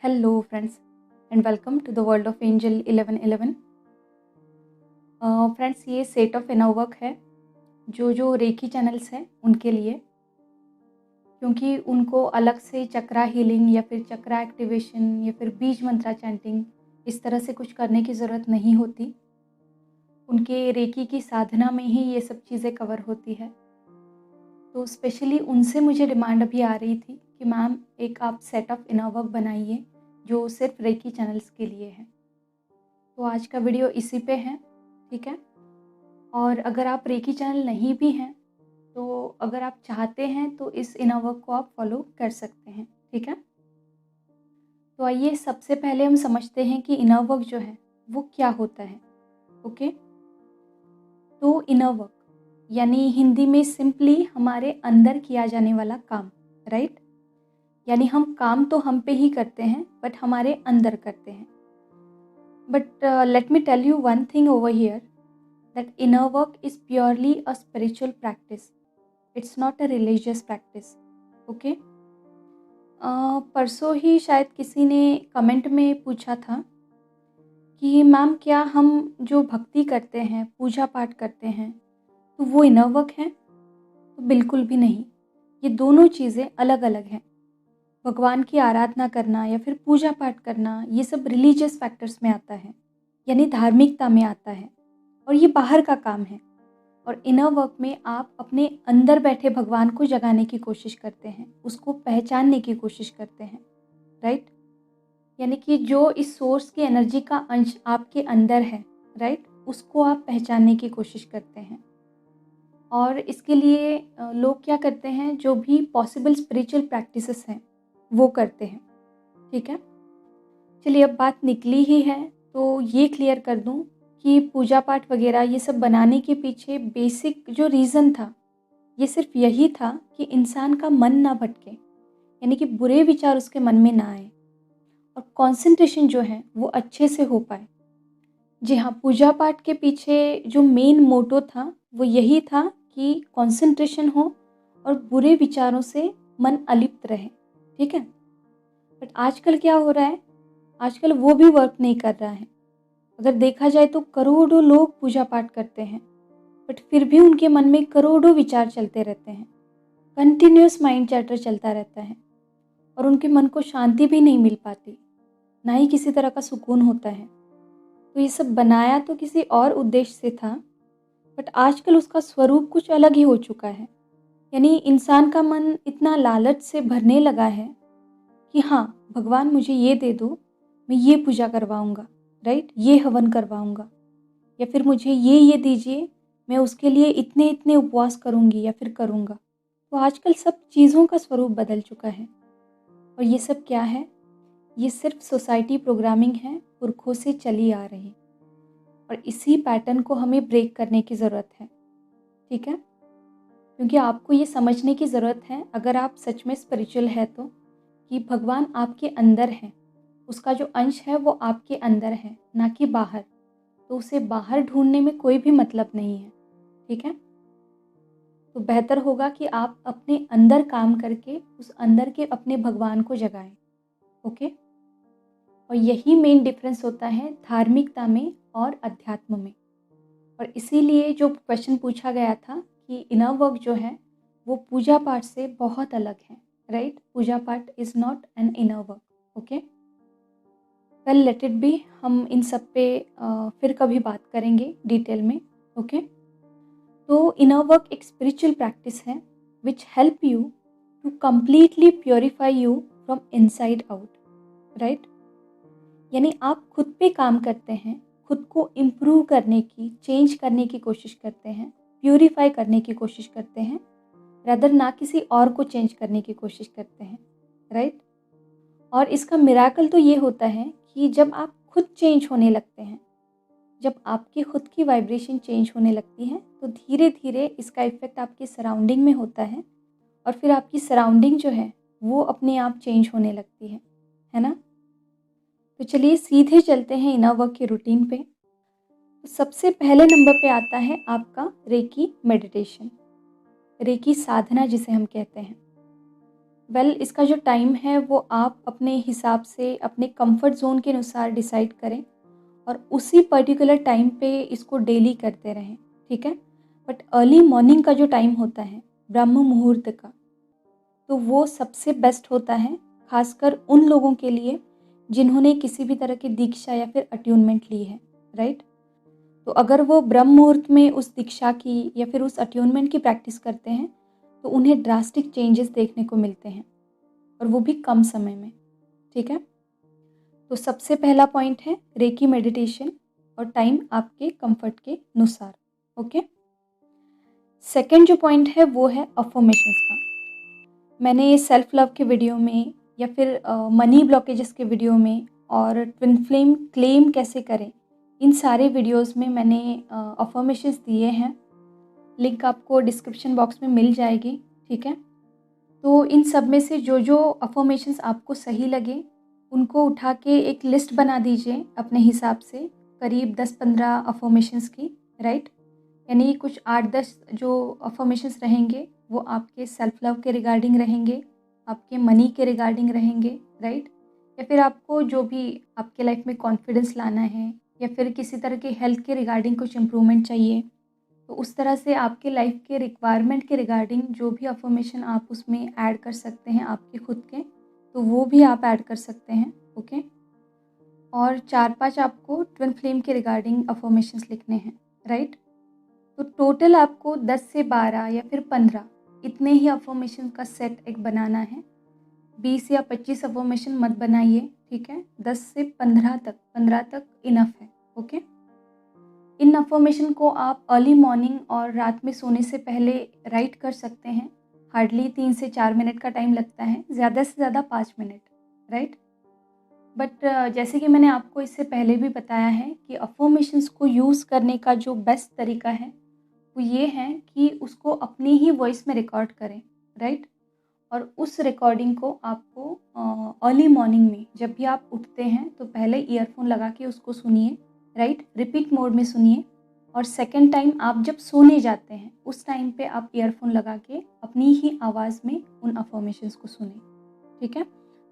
Hello, friends, and welcome to the world of Angel 1111. Friends, ये set of inner work है जो recce channels हैं उनके लिए, क्योंकि उनको अलग से चक्रा हीलिंग या फिर चक्रा एक्टिवेशन या फिर बीज मंत्रा चैंटिंग इस तरह से कुछ करने की ज़रूरत नहीं होती। उनके रेकी की साधना में ही ये सब चीज़ें कवर होती है। तो स्पेशली उनसे मुझे डिमांड अभी आ रही थी कि मैम एक आप सेट ऑफ इनर वर्क बनाइए जो सिर्फ रेकी चैनल्स के लिए है। तो आज का वीडियो इसी पे है, ठीक है। और अगर आप रेकी चैनल नहीं भी हैं तो अगर आप चाहते हैं तो इस इनर वर्क को आप फॉलो कर सकते हैं, ठीक है। तो आइए सबसे पहले हम समझते हैं कि इनर वर्क जो है वो क्या होता है। ओके, तो इनर वर्क यानी हिंदी में सिंपली हमारे अंदर किया जाने वाला काम, राइट। यानी हम काम तो हम पे ही करते हैं बट हमारे अंदर करते हैं। But let me tell you one thing over here, that inner work is purely a spiritual practice. It's not a religious practice. Okay? परसों ही शायद किसी ने कमेंट में पूछा था कि मैम क्या हम जो भक्ति करते हैं, पूजा पाठ करते हैं, तो वो इनर वर्क है? तो बिल्कुल भी नहीं। ये दोनों चीज़ें अलग अलग हैं। भगवान की आराधना करना या फिर पूजा पाठ करना ये सब रिलीजियस फैक्टर्स में आता है, यानी धार्मिकता में आता है, और ये बाहर का काम है। और इनर वर्क में आप अपने अंदर बैठे भगवान को जगाने की कोशिश करते हैं, उसको पहचानने की कोशिश करते हैं, राइट। यानी कि जो इस सोर्स की एनर्जी का अंश आपके अंदर है, राइट, उसको आप पहचानने की कोशिश करते हैं। और इसके लिए लोग क्या करते हैं, जो भी पॉसिबल स्पिरिचुअल प्रैक्टिसेस हैं वो करते हैं, ठीक है। चलिए, अब बात निकली ही है तो ये क्लियर कर दूं कि पूजा पाठ वगैरह ये सब बनाने के पीछे बेसिक जो रीज़न था ये सिर्फ यही था कि इंसान का मन ना भटके, यानी कि बुरे विचार उसके मन में ना आए और कंसंट्रेशन जो है वो अच्छे से हो पाए। जी हाँ, पूजा पाठ के पीछे जो मेन मोटो था वो यही था कि कंसंट्रेशन हो और बुरे विचारों से मन अलिप्त रहे, ठीक है। बट आजकल क्या हो रहा है, आजकल वो भी वर्क नहीं कर रहा है। अगर देखा जाए तो करोड़ों लोग पूजा पाठ करते हैं बट फिर भी उनके मन में करोड़ों विचार चलते रहते हैं, कंटिन्यूस माइंड चैटर चलता रहता है और उनके मन को शांति भी नहीं मिल पाती, ना ही किसी तरह का सुकून होता है। तो ये सब बनाया तो किसी और उद्देश्य से था, बट आजकल उसका स्वरूप कुछ अलग ही हो चुका है। यानी इंसान का मन इतना लालच से भरने लगा है कि हाँ, भगवान मुझे ये दे दो, मैं ये पूजा करवाऊँगा, राइट, ये हवन करवाऊँगा, या फिर मुझे ये दीजिए, मैं उसके लिए इतने इतने उपवास करूँगी या फिर करूँगा। तो आजकल सब चीज़ों का स्वरूप बदल चुका है। और ये सब क्या है, ये सिर्फ सोसाइटी प्रोग्रामिंग है, पुरखों से चली आ रही, और इसी पैटर्न को हमें ब्रेक करने की ज़रूरत है, ठीक है। क्योंकि आपको ये समझने की ज़रूरत है, अगर आप सच में स्पिरिचुअल है तो, कि भगवान आपके अंदर है, उसका जो अंश है वो आपके अंदर है, ना कि बाहर। तो उसे बाहर ढूंढने में कोई भी मतलब नहीं है, ठीक है। तो बेहतर होगा कि आप अपने अंदर काम करके उस अंदर के अपने भगवान को जगाएं, ओके। और यही मेन डिफरेंस होता है धार्मिकता में और अध्यात्म में। और इसीलिए जो क्वेश्चन पूछा गया था कि इनर वर्क जो है वो पूजा पाठ से बहुत अलग है, राइट। पूजा पाठ is not an inner work, okay. Well, let it be, हम इन सब पे फिर कभी बात करेंगे डिटेल में, ओके। तो इनर वर्क एक स्पिरिचुअल प्रैक्टिस है which help you to completely purify you from inside out, right. यानी आप खुद पे काम करते हैं, खुद को इम्प्रूव करने की, चेंज करने की कोशिश करते हैं, प्यूरीफाई करने की कोशिश करते हैं, रदर ना किसी और को चेंज करने की कोशिश करते हैं, राइट। और इसका मिराकल तो ये होता है कि जब आप खुद चेंज होने लगते हैं, जब आपकी खुद की वाइब्रेशन चेंज होने लगती है, तो धीरे धीरे इसका इफ़ेक्ट आपकी सराउंडिंग में होता है और फिर आपकी सराउंडिंग जो है वो अपने आप चेंज होने लगती है ना। तो चलिए सीधे चलते हैं इनर वर्क के रूटीन पे। तो सबसे पहले नंबर पे आता है आपका रेकी मेडिटेशन, रेकी साधना जिसे हम कहते हैं। इसका जो टाइम है वो आप अपने हिसाब से अपने कंफर्ट ज़ोन के अनुसार डिसाइड करें और उसी पर्टिकुलर टाइम पे इसको डेली करते रहें, ठीक है? बट अर्ली मॉर्निंग का जो टाइम होता है, ब्रह्म मुहूर्त का, तो वो सबसे बेस्ट होता है, ख़ासकर उन लोगों के लिए जिन्होंने किसी भी तरह की दीक्षा या फिर अट्यूनमेंट ली है, राइट? तो अगर वो ब्रह्म मुहूर्त में उस दीक्षा की या फिर उस अट्यूनमेंट की प्रैक्टिस करते हैं, तो उन्हें ड्रास्टिक चेंजेस देखने को मिलते हैं और वो भी कम समय में, ठीक है? तो सबसे पहला पॉइंट है रेकी मेडिटेशन और टाइम आपके कंफर्ट के अनुसार, ओके? सेकंड जो पॉइंट है वो है अफर्मेशंस का। मैंने सेल्फ लव के वीडियो में या फिर मनी ब्लॉकेजेस के वीडियो में और ट्विन फ्लेम क्लेम कैसे करें, इन सारे वीडियोस में मैंने अफर्मेशंस दिए हैं। लिंक आपको डिस्क्रिप्शन बॉक्स में मिल जाएगी, ठीक है? तो इन सब में से जो जो अफर्मेशंस आपको सही लगे उनको उठा के एक लिस्ट बना दीजिए अपने हिसाब से, करीब 10-15 अफर्मेशंस की, राइट? यानी कुछ 8-10 जो अफर्मेशंस रहेंगे वो आपके सेल्फ लव के रिगार्डिंग रहेंगे, आपके मनी के रिगार्डिंग रहेंगे, राइट? या फिर आपको जो भी आपके लाइफ में कॉन्फिडेंस लाना है या फिर किसी तरह के हेल्थ के रिगार्डिंग कुछ इम्प्रूवमेंट चाहिए, तो उस तरह से आपके लाइफ के रिक्वायरमेंट के रिगार्डिंग जो भी अफर्मेशन आप उसमें ऐड कर सकते हैं आपके खुद के, तो वो भी आप ऐड कर सकते हैं, ओके? और 4-5 आपको ट्विन फ्लेम के रिगार्डिंग अफर्मेशंस लिखने हैं, राइट? तो टोटल आपको 10 से 12 या फिर 15 इतने ही अफर्मेशन का सेट एक बनाना है। 20 या 25 अफर्मेशन मत बनाइए, ठीक है? 10 से 15 तक इनफ है, ओके? इन अफर्मेशन को आप अर्ली मॉर्निंग और रात में सोने से पहले राइट कर सकते हैं। हार्डली 3 से 4 मिनट का टाइम लगता है, ज़्यादा से ज़्यादा 5 मिनट, राइट? बट जैसे कि मैंने आपको इससे पहले भी बताया है कि अफर्मेशंस को यूज़ करने का जो बेस्ट तरीका है वो ये है कि उसको अपनी ही वॉइस में रिकॉर्ड करें, राइट? और उस रिकॉर्डिंग को आपको अर्ली मॉर्निंग में जब भी आप उठते हैं तो पहले ईयरफोन लगा के उसको सुनिए, राइट? रिपीट मोड में सुनिए। और सेकंड टाइम आप जब सोने जाते हैं उस टाइम पे आप ईयरफोन लगा के अपनी ही आवाज़ में उन अफर्मेशंस को सुनें, ठीक है?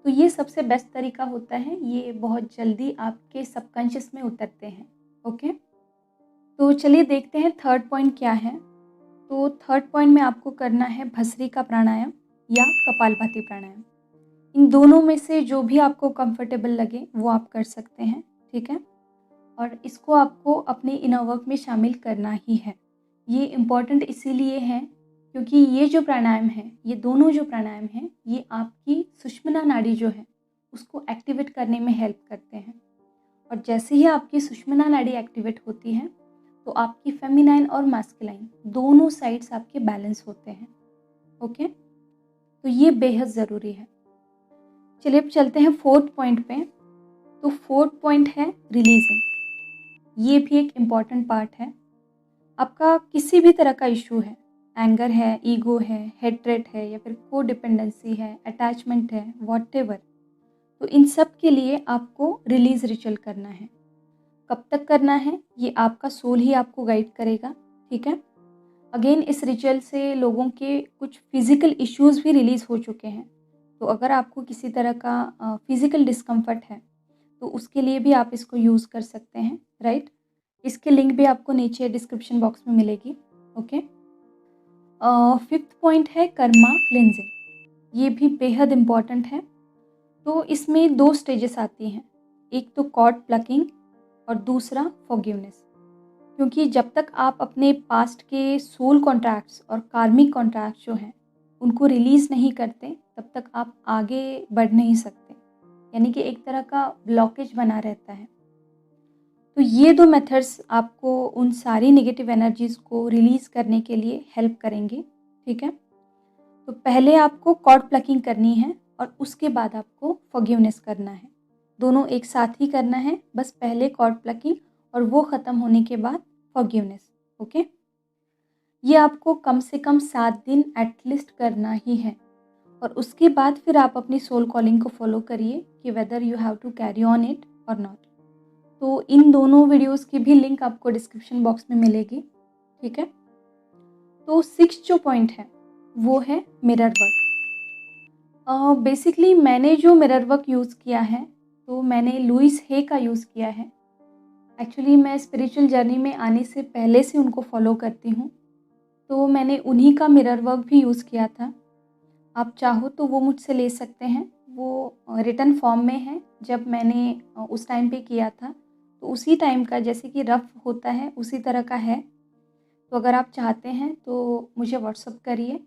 तो ये सबसे बेस्ट तरीका होता है, ये बहुत जल्दी आपके सबकॉन्शियस में उतरते हैं, ओके? तो चलिए देखते हैं थर्ड पॉइंट क्या है। तो थर्ड पॉइंट में आपको करना है भस्त्री का प्राणायाम या कपालभाति प्राणायाम। इन दोनों में से जो भी आपको कंफर्टेबल लगे वो आप कर सकते हैं, ठीक है? और इसको आपको अपने इनर वर्क में शामिल करना ही है। ये इम्पॉर्टेंट इसीलिए है क्योंकि ये जो प्राणायाम है, ये दोनों जो प्राणायाम हैं, ये आपकी सुषुम्ना नाड़ी जो है उसको एक्टिवेट करने में हेल्प करते हैं। और जैसे ही आपकी सुषुम्ना नाड़ी एक्टिवेट होती है तो आपकी फेमिनाइन और मास्कुलाइन दोनों साइड्स आपके बैलेंस होते हैं, ओके? तो ये बेहद ज़रूरी है। चलिए अब चलते हैं फोर्थ पॉइंट पे। तो फोर्थ पॉइंट है रिलीजिंग। ये भी एक इम्पॉर्टेंट पार्ट है। आपका किसी भी तरह का इशू है, एंगर है, ईगो है, हेट्रेट है या फिर को डिपेंडेंसी है, अटैचमेंट है, व्हाटएवर, तो इन सब के लिए आपको रिलीज रिचुअल करना है। कब तक करना है ये आपका सोल ही आपको गाइड करेगा, ठीक है? अगेन इस रिचुअल से लोगों के कुछ फिज़िकल इश्यूज़ भी रिलीज़ हो चुके हैं। तो अगर आपको किसी तरह का फिज़िकल डिस्कम्फर्ट है तो उसके लिए भी आप इसको यूज़ कर सकते हैं, राइट? इसकी लिंक भी आपको नीचे डिस्क्रिप्शन बॉक्स में मिलेगी, ओके? फिफ्थ पॉइंट है कर्मा क्लिनजिंग। ये भी बेहद इम्पॉर्टेंट है। तो इसमें 2 स्टेजेस आती हैं, एक तो कॉर्ड प्लकिंग और दूसरा फॉरगिवनेस। क्योंकि जब तक आप अपने पास्ट के सोल कॉन्ट्रैक्ट्स और कार्मिक कॉन्ट्रैक्ट्स जो हैं उनको रिलीज़ नहीं करते तब तक आप आगे बढ़ नहीं सकते, यानी कि एक तरह का ब्लॉकेज बना रहता है। तो ये 2 मेथड्स आपको उन सारी नेगेटिव एनर्जीज़ को रिलीज़ करने के लिए हेल्प करेंगे, ठीक है? तो पहले आपको कॉर्ड प्लकिंग करनी है और उसके बाद आपको फॉरगिवनेस करना है। दोनों एक साथ ही करना है, बस पहले कॉर्ड प्लकिंग और वो ख़त्म होने के बाद फॉरगिवनेस, ओके? ये आपको कम से कम 7 दिन एटलीस्ट करना ही है और उसके बाद फिर आप अपनी सोल कॉलिंग को फॉलो करिए कि whether you have to carry on it और नॉट। तो इन दोनों वीडियोस की भी लिंक आपको डिस्क्रिप्शन बॉक्स में मिलेगी, ठीक है? तो 6th जो पॉइंट है वो है मिरर वर्क। बेसिकली मैंने जो मिरर वर्क यूज़ किया है, तो मैंने लुइस हे का यूज़ किया है। एक्चुअली मैं स्पिरिचुअल जर्नी में आने से पहले से उनको फॉलो करती हूँ, तो मैंने उन्हीं का मिरर वर्क भी यूज़ किया था। आप चाहो तो वो मुझसे ले सकते हैं, वो रिटन फॉर्म में है। जब मैंने उस टाइम पे किया था, तो उसी टाइम का जैसे कि रफ़ होता है, उसी तरह का है। तो अगर आप चाहते हैं तो मुझे व्हाट्सअप करिए,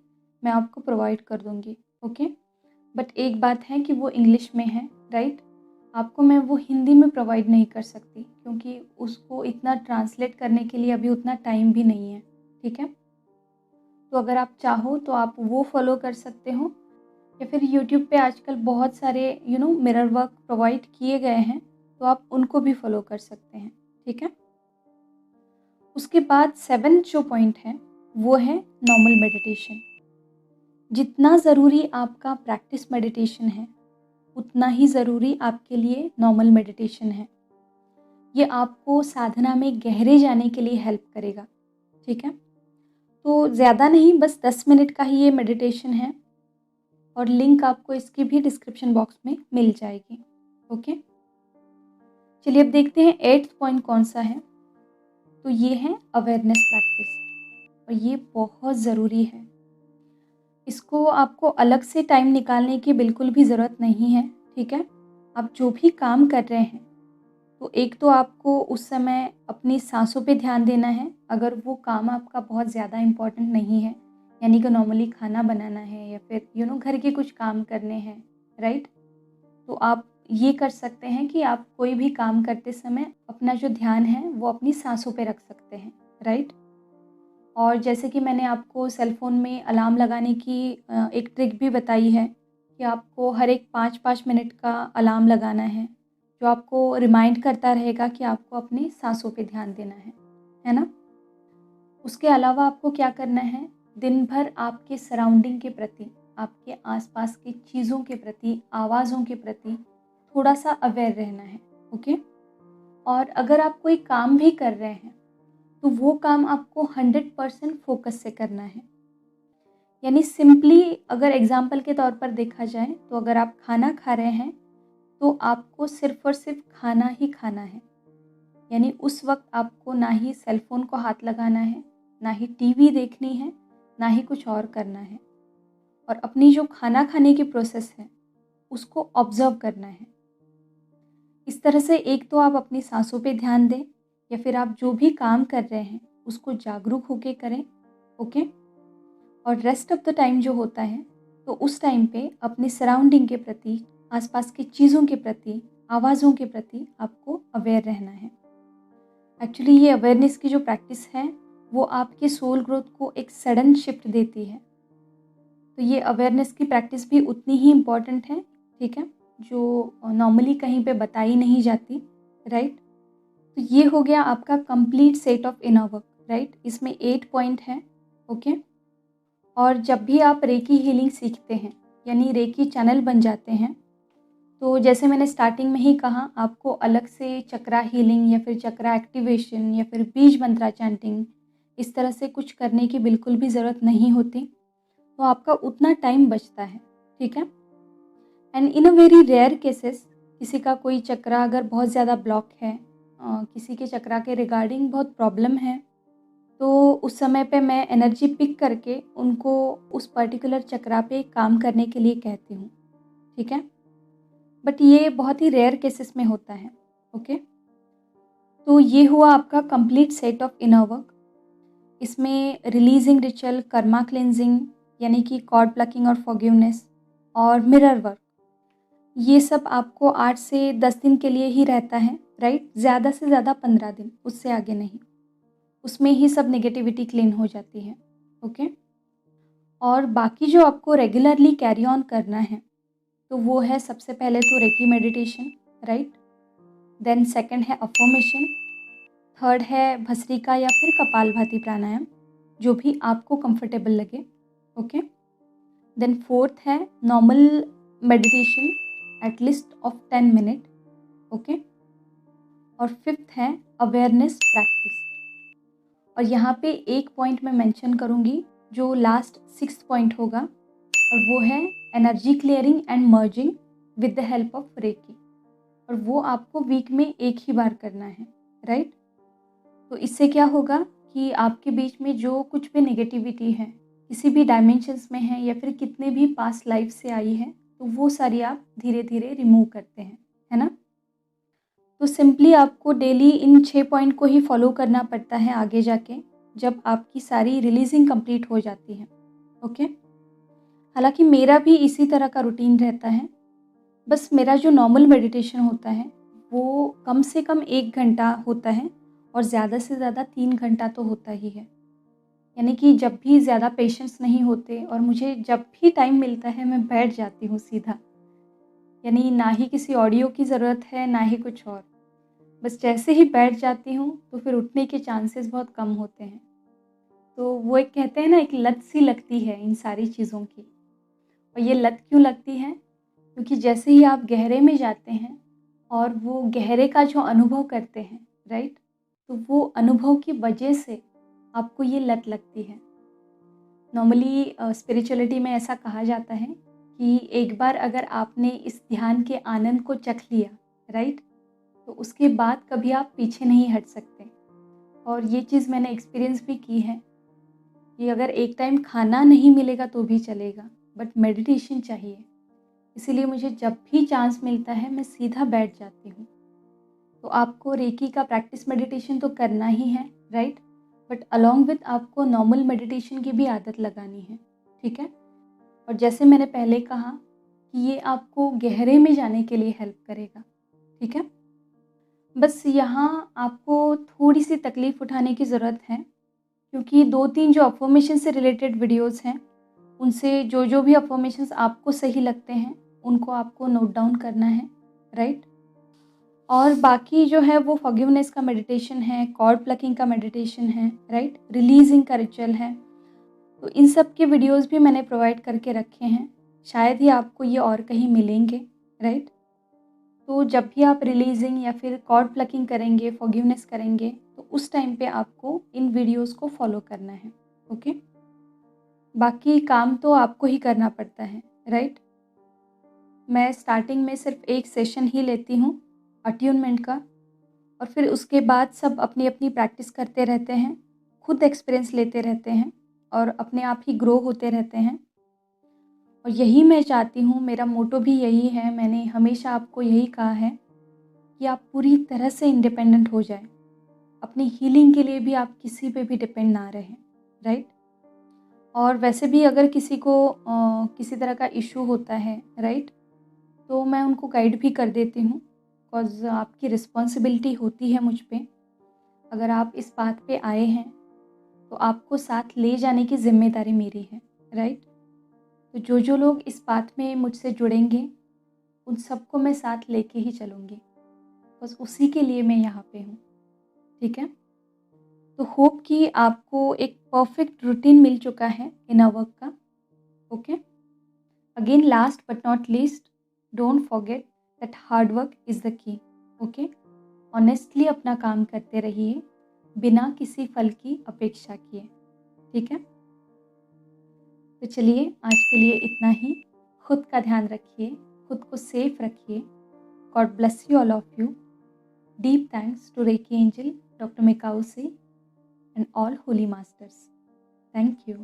मैं आपको प्रोवाइड कर दूँगी, ओके। बट एक बात है कि वो इंग्लिश में है, राइट? आपको मैं वो हिंदी में प्रोवाइड नहीं कर सकती, क्योंकि उसको इतना ट्रांसलेट करने के लिए अभी उतना टाइम भी नहीं है, ठीक है? तो अगर आप चाहो तो आप वो फ़ॉलो कर सकते हो, या फिर यूट्यूब पे आजकल बहुत सारे मिरर वर्क प्रोवाइड किए गए हैं, तो आप उनको भी फ़ॉलो कर सकते हैं, ठीक है? उसके बाद 7th जो पॉइंट है, वो है नॉर्मल मेडिटेशन। जितना ज़रूरी आपका प्रैक्टिस मेडिटेशन है, उतना ही ज़रूरी आपके लिए नॉर्मल मेडिटेशन है। ये आपको साधना में गहरे जाने के लिए हेल्प करेगा, ठीक है? तो ज़्यादा नहीं, बस 10 मिनट का ही ये मेडिटेशन है, और लिंक आपको इसकी भी डिस्क्रिप्शन बॉक्स में मिल जाएगी, ओके? चलिए अब देखते हैं 8th पॉइंट कौन-सा है। तो ये है अवेयरनेस प्रैक्टिस, और ये बहुत ज़रूरी है। इसको आपको अलग से टाइम निकालने की बिल्कुल भी ज़रूरत नहीं है, ठीक है? आप जो भी काम कर रहे हैं, तो एक तो आपको उस समय अपनी साँसों पे ध्यान देना है, अगर वो काम आपका बहुत ज़्यादा इम्पोर्टेंट नहीं है, यानी कि नॉर्मली खाना बनाना है या फिर घर के कुछ काम करने हैं, राइट? तो आप ये कर सकते हैं कि आप कोई भी काम करते समय अपना जो ध्यान है, वो अपनी साँसों पे रख सकते हैं, राइट? और जैसे कि मैंने आपको सेल फ़ोन में अलार्म लगाने की एक ट्रिक भी बताई है, कि आपको हर एक 5-5 मिनट का अलार्म लगाना है, जो आपको रिमाइंड करता रहेगा कि आपको अपनी साँसों पे ध्यान देना है ना? उसके अलावा आपको क्या करना है, दिन भर आपके सराउंडिंग के प्रति, आपके आस-पास की चीज़ों के प्रति, आवाज़ों के प्रति थोड़ा-सा अवेयर रहना है, ओके? और अगर आप कोई काम भी कर रहे हैं, तो वो काम आपको 100% फ़ोकस से करना है। यानी सिंपली अगर एग्ज़ाम्पल के तौर पर देखा जाए, तो अगर आप खाना खा रहे हैं, तो आपको सिर्फ़ और सिर्फ़ खाना ही खाना है। यानी उस वक़्त आपको ना ही सेल फ़ोन को हाथ लगाना है, ना ही टीवी देखनी है, ना ही कुछ और करना है। और अपनी जो खाना खाने की प्रोसेस है, उसको ऑब्ज़र्व करना है। इस तरह से एक तो आप अपनी साँसों पे ध्यान दें, या फिर आप जो भी काम कर रहे हैं, उसको जागरूक होके करें, ओके? और रेस्ट ऑफ द टाइम जो होता है, तो उस टाइम पे अपने सराउंडिंग के प्रति, आसपास की चीज़ों के प्रति, आवाज़ों के प्रति आपको अवेयर रहना है। एक्चुअली ये अवेयरनेस की जो प्रैक्टिस है, वो आपके सोल ग्रोथ को एक सडन शिफ्ट देती है। तो ये अवेयरनेस की प्रैक्टिस भी उतनी ही इम्पॉर्टेंट है, ठीक है? जो नॉर्मली कहीं पे बताई नहीं जाती, राइट? तो ये हो गया आपका complete set of inner work, right? इसमें 8 पॉइंट हैं, ओके? और जब भी आप रेकी हीलिंग सीखते हैं, यानी रेकी चैनल बन जाते हैं, तो जैसे मैंने स्टार्टिंग में ही कहा, आपको अलग से चक्रा हीलिंग या फिर चक्रा एक्टिवेशन या फिर बीज मंत्रा चैंटिंग, इस तरह से कुछ करने की बिल्कुल भी ज़रूरत नहीं होती। तो आपका उतना टाइम बचता है, ठीक है? And in a very rare cases, किसी का कोई चक्रा अगर बहुत ज़्यादा ब्लॉक है, किसी के चक्रा के रिगार्डिंग बहुत प्रॉब्लम है, तो उस समय पे मैं एनर्जी पिक करके उनको उस पर्टिकुलर चक्रा पे काम करने के लिए कहती हूँ, ठीक है? बट ये बहुत ही रेयर केसेस में होता है, ओके? तो ये हुआ आपका complete set of inner work. इसमें रिलीजिंग रिचुअल, कर्मा क्लेंजिंग, यानी कि कॉर्ड प्लकिंग और फॉरगिवनेस, और मिरर वर्क, ये सब आपको 8 से 10 दिन के लिए ही रहता है, राइट? ज़्यादा से ज़्यादा 15 दिन, उससे आगे नहीं। उसमें ही सब नेगेटिविटी क्लीन हो जाती है, ओके? और बाकी जो आपको रेगुलरली कैरी ऑन करना है, तो वो है सबसे पहले तो reiki meditation, right? Then second है अफ़र्मेशन, थर्ड है भस्त्रिका या फिर कपालभाति प्राणायाम, जो भी आपको कंफर्टेबल लगे, ओके? देन फोर्थ है normal meditation at least of 10 minute, okay? और फिफ्थ है अवेयरनेस प्रैक्टिस। और यहाँ पे एक पॉइंट मैं मेंशन करूँगी, जो लास्ट 6th पॉइंट होगा, और वो है energy clearing and merging with the help of reiki, और वो आपको वीक में एक ही बार करना है, राइट। तो इससे क्या होगा कि आपके बीच में जो कुछ भी नेगेटिविटी है, किसी भी डायमेंशंस में है या फिर कितने भी पास्ट लाइफ से आई है, तो वो सारी आप धीरे धीरे रिमूव करते हैं, है ना। तो सिंपली आपको डेली इन 6 पॉइंट को ही फॉलो करना पड़ता है आगे जाके, जब आपकी सारी रिलीजिंग कंप्लीट हो जाती है। ओके। हालांकि मेरा भी इसी तरह का रूटीन रहता है, बस मेरा जो नॉर्मल मेडिटेशन होता है वो कम से कम 1 घंटा होता है, और ज़्यादा से ज़्यादा 3 घंटा तो होता ही है। यानी कि जब भी ज़्यादा पेशेंट्स नहीं होते और मुझे जब भी टाइम मिलता है मैं बैठ जाती हूँ सीधा। यानी ना ही किसी ऑडियो की ज़रूरत है ना ही कुछ और, बस जैसे ही बैठ जाती हूँ तो फिर उठने के चांसेस बहुत कम होते हैं। तो वो एक कहते हैं ना, एक लत सी लगती है इन सारी चीज़ों की। और ये लत क्यों लगती है? क्योंकि जैसे ही आप गहरे में जाते हैं और वो गहरे का जो अनुभव करते हैं, राइट, तो वो अनुभव की वजह से आपको ये लत लगती है। नॉर्मली स्पिरिचुअलिटी में ऐसा कहा जाता है कि एक बार अगर आपने इस ध्यान के आनंद को चख लिया, राइट, तो उसके बाद कभी आप पीछे नहीं हट सकते। और ये चीज़ मैंने एक्सपीरियंस भी की है कि अगर एक टाइम खाना नहीं मिलेगा तो भी चलेगा, बट मेडिटेशन चाहिए। इसीलिए मुझे जब भी चांस मिलता है मैं सीधा बैठ जाती हूँ। तो आपको रेकी का प्रैक्टिस मेडिटेशन तो करना ही है, राइट, बट अलॉन्ग विथ आपको नॉर्मल मेडिटेशन की भी आदत लगानी है, ठीक है। और जैसे मैंने पहले कहा कि ये आपको गहरे में जाने के लिए हेल्प करेगा, ठीक है। बस यहाँ आपको थोड़ी सी तकलीफ़ उठाने की ज़रूरत है, क्योंकि 2-3 जो अफ़र्मेशन से रिलेटेड वीडियोज़ हैं, उनसे जो भी अफ़र्मेशंस आपको सही लगते हैं, उनको आपको नोट डाउन करना है, राइट। और बाकी जो है वो फॉरगिवनेस का मेडिटेशन है, कॉर्ड प्लकिंग का मेडिटेशन है, राइट, रिलीज़िंग का रिचुअल है। तो इन सब के वीडियोज़ भी मैंने प्रोवाइड करके रखे हैं, शायद ही आपको ये और कहीं मिलेंगे, राइट। तो जब भी आप रिलीज़िंग या फिर कॉर्ड प्लकिंग करेंगे, फॉरगिवनेस करेंगे, तो उस टाइम पे आपको इन वीडियोज़ को फॉलो करना है, ओके। बाकी काम तो आपको ही करना पड़ता है, राइट। मैं स्टार्टिंग में सिर्फ एक सेशन ही लेती हूँ अट्यूनमेंट का, और फिर उसके बाद सब अपनी अपनी प्रैक्टिस करते रहते हैं, खुद एक्सपीरियंस लेते रहते हैं और अपने आप ही ग्रो होते रहते हैं। और यही मैं चाहती हूँ, मेरा मोटो भी यही है, मैंने हमेशा आपको यही कहा है कि आप पूरी तरह से इंडिपेंडेंट हो जाए। अपनी हीलिंग के लिए भी आप किसी पे भी डिपेंड ना रहें, राइट। और वैसे भी अगर किसी को किसी तरह का इशू होता है, राइट, तो मैं उनको गाइड भी कर देती हूँ, बिकॉज़ आपकी रिस्पॉन्सिबिलिटी होती है मुझ पे। अगर आप इस बात पे आए हैं तो आपको साथ ले जाने की ज़िम्मेदारी मेरी है, राइट। तो जो लोग इस बात में मुझसे जुड़ेंगे उन सबको मैं साथ लेके ही चलूँगी, बस उसी के लिए मैं यहाँ पे हूँ, ठीक है। तो होप कि आपको एक परफेक्ट रूटीन मिल चुका है इनर वर्क का, okay. Again last but not least, don't forget that hard work is the key, okay. Honestly अपना काम करते रहिए बिना किसी फल की अपेक्षा किए, ठीक है। तो चलिए आज के लिए इतना ही। खुद का ध्यान रखिए, खुद को सेफ रखिए। God bless you all of you. Deep thanks to Reiki angel, doctor Mikao से, and all holy masters. Thank you.